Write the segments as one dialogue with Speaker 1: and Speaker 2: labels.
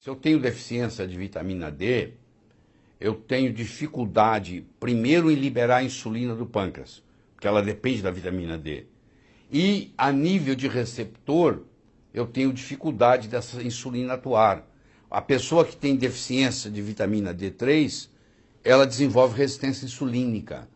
Speaker 1: Se eu tenho deficiência de vitamina D, eu tenho dificuldade, primeiro, em liberar a insulina do pâncreas, porque ela depende da vitamina D. E, a nível de receptor, eu tenho dificuldade dessa insulina atuar. A pessoa que tem deficiência de vitamina D3, ela desenvolve resistência insulínica.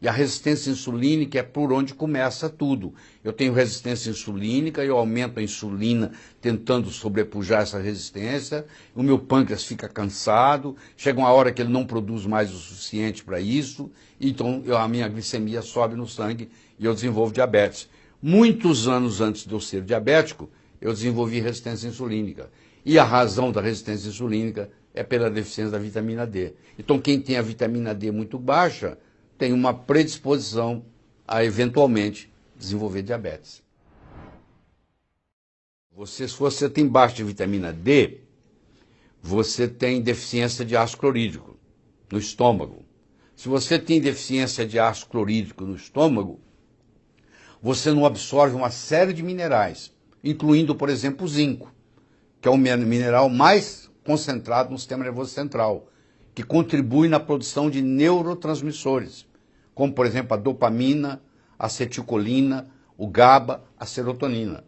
Speaker 1: E a resistência insulínica é por onde começa tudo. Eu tenho resistência insulínica, eu aumento a insulina tentando sobrepujar essa resistência, o meu pâncreas fica cansado, chega uma hora que ele não produz mais o suficiente para isso, então a minha glicemia sobe no sangue e eu desenvolvo diabetes. Muitos anos antes de eu ser diabético, eu desenvolvi resistência insulínica. E a razão da resistência insulínica é pela deficiência da vitamina D. Então quem tem a vitamina D muito baixa tem uma predisposição a, eventualmente, desenvolver diabetes. Se você tem baixa de vitamina D, você tem deficiência de ácido clorídrico no estômago. Se você tem deficiência de ácido clorídrico no estômago, você não absorve uma série de minerais, incluindo, por exemplo, o zinco, que é o mineral mais concentrado no sistema nervoso central, que contribui na produção de neurotransmissores, como, por exemplo, a dopamina, a acetilcolina, o GABA, a serotonina.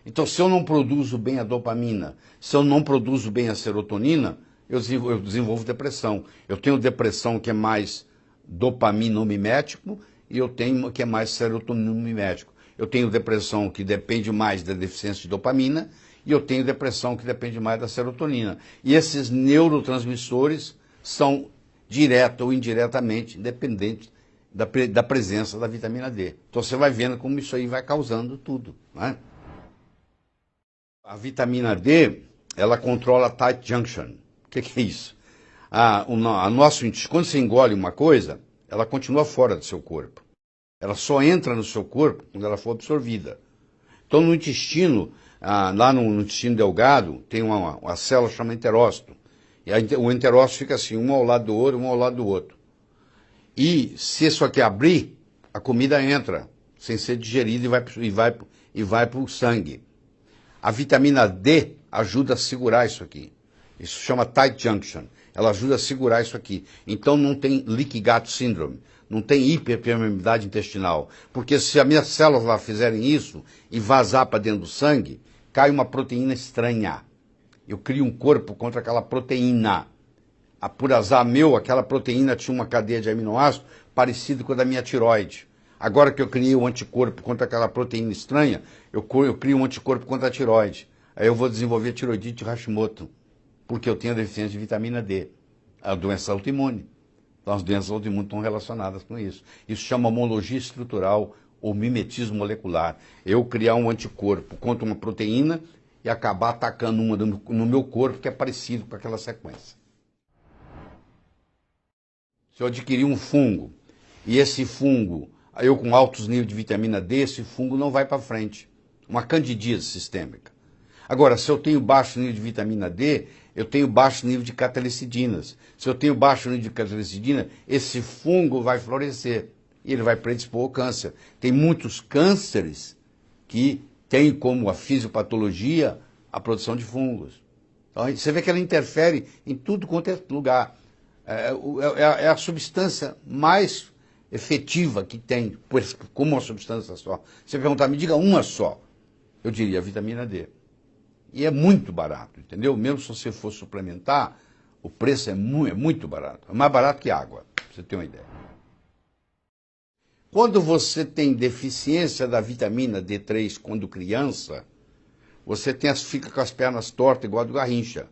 Speaker 1: Então, se eu não produzo bem a dopamina, se eu não produzo bem a serotonina, eu desenvolvo depressão. Eu tenho depressão que é mais dopaminomimético e eu tenho que é mais serotoninomimético. Eu tenho depressão que depende mais da deficiência de dopamina e eu tenho depressão que depende mais da serotonina. E esses neurotransmissores são direta ou indiretamente dependentes da presença da vitamina D. Então você vai vendo como isso aí vai causando tudo, né? A vitamina D, ela controla a tight junction. O que é isso? Quando você engole uma coisa, ela continua fora do seu corpo. Ela só entra no seu corpo quando ela for absorvida. Então no intestino, lá no intestino delgado, tem uma célula chamada enterócito. E o enterócito fica assim, um ao lado do outro, um ao lado do outro. E se isso aqui abrir, a comida entra, sem ser digerida e vai para o sangue. A vitamina D ajuda a segurar isso aqui. Isso chama tight junction. Ela ajuda a segurar isso aqui. Então não tem leaky gut syndrome, não tem hiperpermeabilidade intestinal. Porque se as minhas células lá fizerem isso e vazar para dentro do sangue, cai uma proteína estranha. Eu crio um corpo contra aquela proteína. Por azar meu, aquela proteína tinha uma cadeia de aminoácidos parecida com a da minha tireoide. Agora que eu criei um anticorpo contra aquela proteína estranha, eu crio um anticorpo contra a tireoide. Aí eu vou desenvolver tiroidite Hashimoto, porque eu tenho deficiência de vitamina D. A doença autoimune. Então as doenças autoimunes estão relacionadas com isso. Isso chama homologia estrutural ou mimetismo molecular. Eu criar um anticorpo contra uma proteína e acabar atacando uma no meu corpo que é parecido com aquela sequência. Se eu adquirir um fungo, e esse fungo, eu com altos níveis de vitamina D, esse fungo não vai para frente. Uma candidíase sistêmica. Agora, se eu tenho baixo nível de vitamina D, eu tenho baixo nível de catalicidinas. Se eu tenho baixo nível de catalicidina, esse fungo vai florescer e ele vai predispor ao câncer. Tem muitos cânceres que têm como a fisiopatologia a produção de fungos. Então, você vê que ela interfere em tudo quanto é lugar. É a substância mais efetiva que tem, como uma substância só. Se você perguntar, me diga uma só, eu diria a vitamina D. E é muito barato, entendeu? Mesmo se você for suplementar, o preço é muito barato. É mais barato que água, pra você ter uma ideia. Quando você tem deficiência da vitamina D3 quando criança, você fica com as pernas tortas igual a do Garrincha.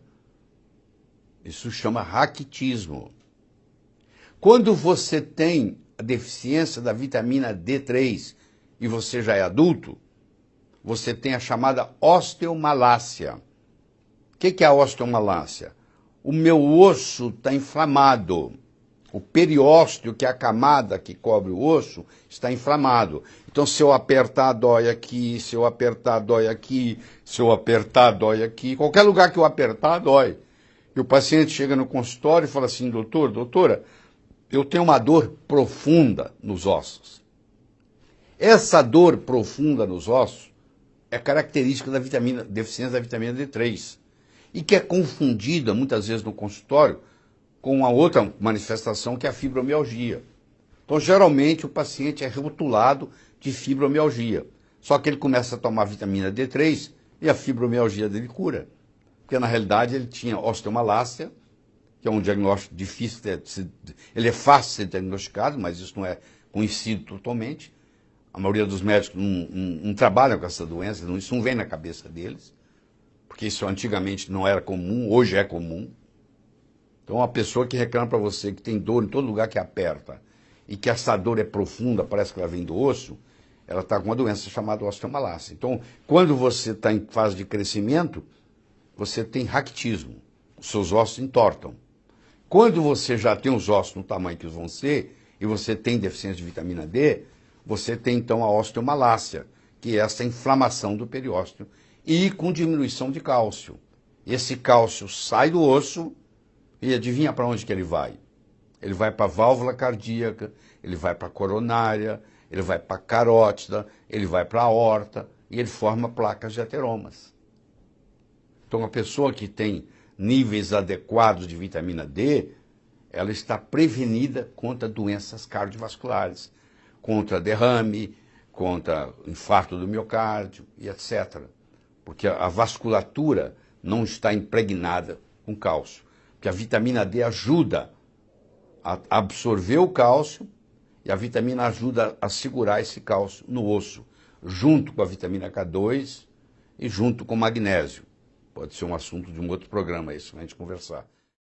Speaker 1: Isso chama raquitismo. Quando você tem a deficiência da vitamina D3 e você já é adulto, você tem a chamada osteomalácia. O que é a osteomalácia? O meu osso está inflamado. O periósteo, que é a camada que cobre o osso, está inflamado. Então, se eu apertar, dói aqui, se eu apertar, dói aqui, se eu apertar, dói aqui. Qualquer lugar que eu apertar, dói. E o paciente chega no consultório e fala assim, doutora, eu tenho uma dor profunda nos ossos. Essa dor profunda nos ossos é característica da deficiência da vitamina D3. e que é confundida muitas vezes no consultório com uma outra manifestação que é a fibromialgia. Então, geralmente, o paciente é rotulado de fibromialgia. Só que ele começa a tomar vitamina D3 e a fibromialgia dele cura. Porque, na realidade, ele tinha osteomalácia, que é um diagnóstico difícil, ele é fácil de ser diagnosticado, mas isso não é conhecido totalmente. A maioria dos médicos não trabalham com essa doença, isso não vem na cabeça deles, porque isso antigamente não era comum, hoje é comum. Então, uma pessoa que reclama para você que tem dor em todo lugar que aperta e que essa dor é profunda, parece que ela vem do osso, ela está com uma doença chamada osteomalácia. Então, quando você está em fase de crescimento, você tem raquitismo, os seus ossos entortam. Quando você já tem os ossos no tamanho que vão ser, e você tem deficiência de vitamina D, você tem então a osteomalácia, que é essa inflamação do periósteo, e com diminuição de cálcio. Esse cálcio sai do osso e adivinha para onde que ele vai? Ele vai para a válvula cardíaca, ele vai para a coronária, ele vai para a carótida, ele vai para a aorta e ele forma placas de ateromas. Então, a pessoa que tem níveis adequados de vitamina D, ela está prevenida contra doenças cardiovasculares, contra derrame, contra infarto do miocárdio e etc. Porque a vasculatura não está impregnada com cálcio. Porque a vitamina D ajuda a absorver o cálcio e a vitamina ajuda a segurar esse cálcio no osso, junto com a vitamina K2 e junto com o magnésio. Pode ser um assunto de um outro programa isso, a gente conversar.